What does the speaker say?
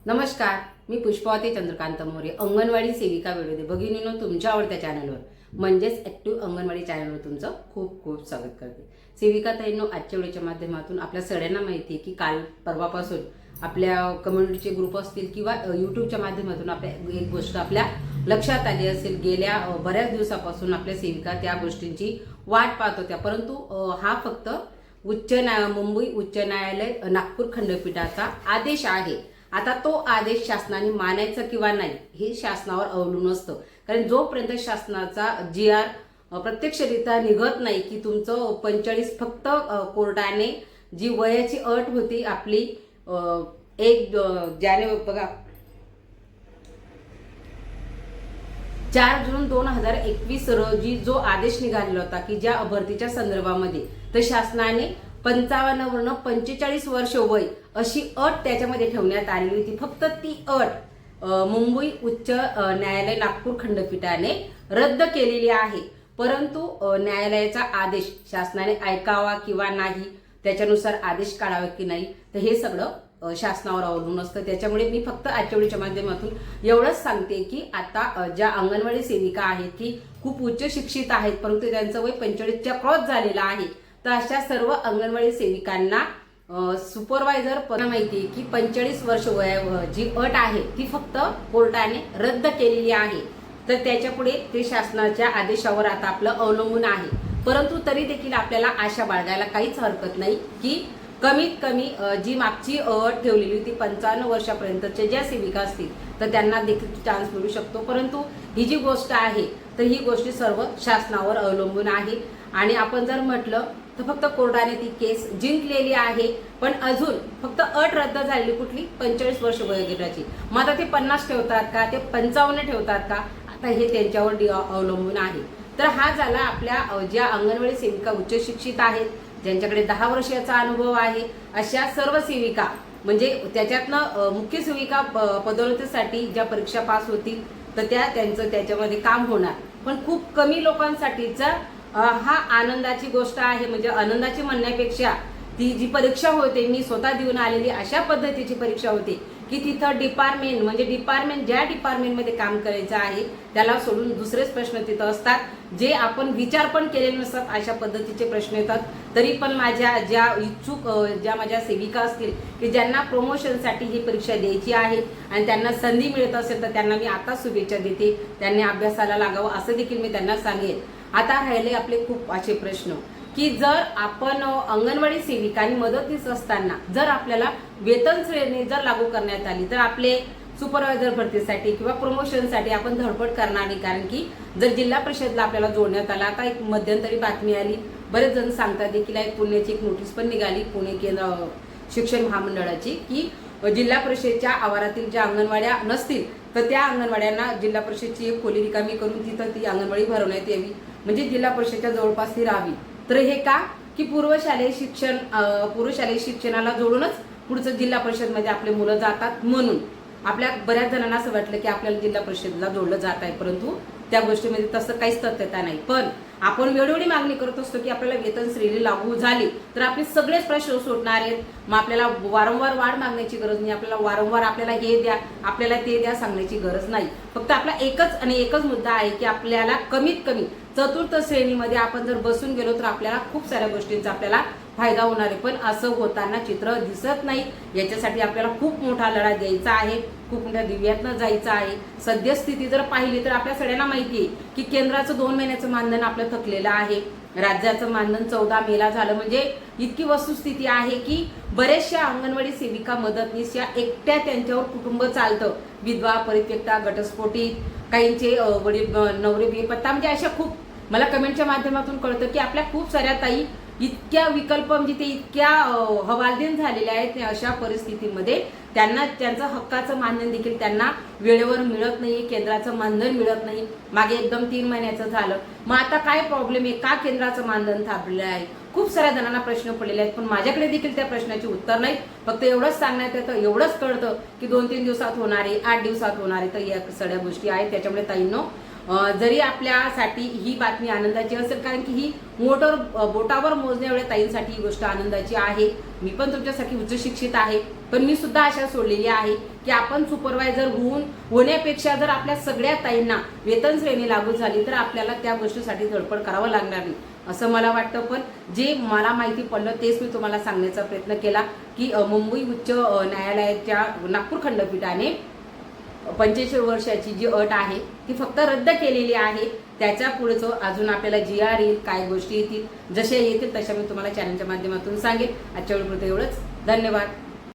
नमस्कार, मी पुष्पावती चंद्रकांत मोरे, अंगणवाडी सेविका वेळोदे भगिनीनो तुमच्या आवडत्या चॅनलवर म्हणजेच ॲक्टिव्ह अंगणवाडी चॅनलवर तुमचं खूप खूप स्वागत करते। सेविका ताईंनो, आजच्या व्हिडिओच्या माध्यमातून आपल्या सगळ्यांना माहिती आहे की काल परवापासून आपल्या कम्युनिटीचे ग्रुप असतील किंवा यूट्यूबच्या माध्यमातून आपल्या एक गोष्ट आपल्या लक्षात आली असेल। गेल्या बऱ्याच दिवसापासून आपल्या सेविका त्या गोष्टींची वाट पाहत होत्या, परंतु हा फक्त मुंबई उच्च न्यायालय नागपूर खंडपीठाचा आदेश आहे। आता तो आदेश शासनाने मानायचा किंवा नाही हे शासनावर अवलंबून असतं, कारण जोपर्यंत शासनाचा GR प्रत्यक्षरित्या निघत नाही की तुमचं 45 फक्त कोर्टाने जी वयाची अट होती आपली 1 जानेवारी बघा 4 जून 2021 रोजी जो आदेश निघालेला होता की ज्या भरतीच्या संदर्भामध्ये तर शासनाने 55 वरून 45 वर्ष वय अशी अट त्याच्यामध्ये ठेवण्यात आलेली होती। फक्त ती अट मुंबई उच्च न्यायालय नागपूर खंडपीठाने रद्द केलेली आहे, परंतु न्यायालयाचा आदेश शासनाने ऐकावा किंवा नाही, त्याच्यानुसार आदेश काढावा की नाही, तर हे सगळं शासनावर अवलंबून असतं। त्याच्यामुळे मी फक्त आजच्या व्हिडिओच्या माध्यमातून एवढंच सांगते की आता ज्या अंगणवाडी सेविका आहेत की खूप उच्च शिक्षित आहेत, परंतु त्यांचं वय 45च्या क्रॉस झालेलं आहे, तर अशा सर्व अंगणवाडी सेविकांना सुपरवायझर पद माहिती आहे की 45 वर्ष वय जी अट आहे ती फक्त कोर्टाने रद्द केलेली आहे, तर त्याच्यापुढे ते शासनाच्या आदेशावर आता आपलं अवलंबून आहे। परंतु तरी देखील आपल्याला आशा बाळगायला काहीच हरकत नाही की कमीत कमी जी मागची अट ठेवलेली होती 55 वर्षापर्यंतच्या ज्या सेविका असतील तर त्यांना देखील चान्स मिळू शकतो। परंतु ही जी गोष्ट आहे तर ही गोष्ट सर्व शासनावर अवलंबून आहे, आणि आपण जर म्हटलं तर फक्त कोर्टाने ती केस जिंकलेली आहे, पण अजून फक्त अट रद्द झालेली कुठली 45 वर्ष वयोगटाची। मग आता ते 50 ठेवतात का, ते 55 ठेवतात का, आता हे त्यांच्यावर अवलंबून आहे। तर हा झाला आपल्या ज्या अंगणवाडी सेविका उच्च शिक्षित आहेत, ज्यांच्याकडे 10 वर्षाचा अनुभव आहे, अशा सर्व सेविका म्हणजे त्याच्यातनं मुख्य सेविका पदोन्नतीसाठी ज्या परीक्षा पास होतील तर त्यांचं त्याच्यामध्ये काम होणार, पण खूप कमी लोकांसाठीचा हा आनंदाची गोष्ट आहे। म्हणजे आनंदाची म्हणण्यापेक्षा ती जी परीक्षा होते मी स्वतः देऊन आलेली अशा पद्धतीची परीक्षा होती की तिथं डिपार्टमेंट ज्या डिपार्टमेंटमध्ये काम करायचं आहे त्याला सोडून दुसरेच प्रश्न तिथं असतात, जे आपण विचार पण केलेले नसतात अशा पद्धतीचे प्रश्न येतात। तरी पण माझ्या ज्या इच्छुक ज्या माझ्या सेविका असतील की ज्यांना प्रमोशनसाठी ही परीक्षा द्यायची आहे आणि त्यांना संधी मिळत असेल तर त्यांना मी आता शुभेच्छा देते, त्यांनी अभ्यासाला लागावं असं देखील मी त्यांना सांगेन। आता राहिले आपले खूप असे प्रश्न की जर आपण अंगणवाडी सेविकांनी मदतीस असताना जर आपल्याला वेतन श्रेणी जर लागू करण्यात आली तर आपले सुपरवायझर भरतीसाठी किंवा प्रमोशनसाठी आपण धडपड करणार नाही, कारण की जर जिल्हा परिषदला आपल्याला जोडण्यात आला, आता एक मध्यंतरी बातमी आली, बरेच जण सांगतात देखील आहे, पुण्याची एक नोटीस पण निघाली पुणे केंद्र शिक्षण महामंडळाची की जिल्हा परिषदेच्या आवारातील ज्या अंगणवाड्या नसतील तर त्या अंगणवाड्यांना जिल्हा परिषदची एक खोली रिकामी करून तिथं ती अंगणवाडी भरवण्यात यावी, म्हणजे जिल्हा परिषदेच्या जवळपास ती राहावी। तर हे का की पूर्वशालेय शिक्षणाला जोडूनच पुढचं जिल्हा परिषदमध्ये आपले मुलं जातात, म्हणून आपल्या बऱ्याच जणांना असं वाटलं की आपल्याला जिल्हा परिषदला जोडलं जात आहे, परंतु त्या गोष्टीमध्ये तसं काहीच तथ्यता नाही। पण आपण वेळोवेळी मागणी करत असतो की आपल्याला वेतन श्रेणी लागू झाली तर आपले सगळेच प्रश्न सुटणार आहेत, मग आपल्याला वारंवार वाढ मागण्याची गरज नाही, आपल्याला वारंवार आपल्याला हे द्या आपल्याला ते द्या सांगण्याची गरज नाही। फक्त आपला एकच मुद्दा आहे की आपल्याला कमीत कमी 4थी श्रेणीमध्ये आपण जर बसून गेलो तर आपल्याला खूप साऱ्या गोष्टींचा आपल्याला फायदा होणार आहे, पण असं होताना चित्र दिसत नाही। याच्यासाठी आपल्याला खूप मोठा लढा द्यायचा आहे, खूप मोठ्या दिव्यातनं जायचं आहे। सद्यस्थिती जर पाहिली तर आपल्या सगळ्यांना माहिती आहे की केंद्राचं 2 महिन्याचं मानधन आपलं थकलेलं आहे, राज्याचं मानधन 14 मेला झालं, म्हणजे इतकी वस्तुस्थिती आहे की बरेचशा अंगणवाडी सेविका मदतनीस या एकट्या त्यांच्यावर कुटुंब चालतं, विधवा परित्यक्ता घटस्फोटित काहींचे वडील नवरे बेपत्ता, म्हणजे अशा खूप मला कमेंटच्या माध्यमातून कळतं की आपल्या खूप साऱ्या ताई इतक्या विकल्प म्हणजे ते इतक्या हवालदिन झालेल्या आहेत, अशा परिस्थितीमध्ये त्यांना त्यांचं हक्काचं मानधन देखील त्यांना वेळेवर मिळत नाही, केंद्राचं मानधन मिळत नाही, मागे एकदम 3 महिन्याचं झालं। मग आता काय प्रॉब्लेम आहे, का केंद्राचं मानधन थांबलेलं आहे, खूप साऱ्या जणांना प्रश्न पडलेले आहेत, पण माझ्याकडे देखील त्या प्रश्नाची उत्तर नाही। फक्त एवढंच सांगण्यात येतं, एवढंच कळतं की 2-3 दिवसात होणारे 8 दिवसात होणारे, तर या सगळ्या गोष्टी आहेत। त्याच्यामुळे ताईंनो जरी आपल्यासाठी ही बातमी आनंदाची असेल, कारण की ही बोटावर मोजण्या एवढ्या ताईंसाठी ही गोष्ट आनंदाची आहे. मी पण तुमच्यासाठी उच्च शिक्षित आहे, पण मी सुद्धा आशा सोडलेली आहे की आपण सुपरवायझर होण्यापेक्षा जर आपल्या सगळ्या ताईंना वेतन श्रेणी लागू झाली तर आपल्याला त्या गोष्टीसाठी धडपड करावं लागणार नाही असं मला वाटतं. पण जे मला माहिती पडलं तेच मी तुम्हाला सांगण्याचा प्रयत्न केला की मुंबई उच्च न्यायालयाच्या नागपूर खंडपीठाने 45 वर्षाची जी अट आहे ती फक्त रद्द केलेली आहे. त्याच्या पुढचं अजून आपल्याला GR येईल, काय गोष्टी येतील, जशा येतील तशा मी तुम्हाला चॅनलच्या माध्यमातून सांगेन. आजच्या वेळेपुरतं एवढंच. धन्यवाद.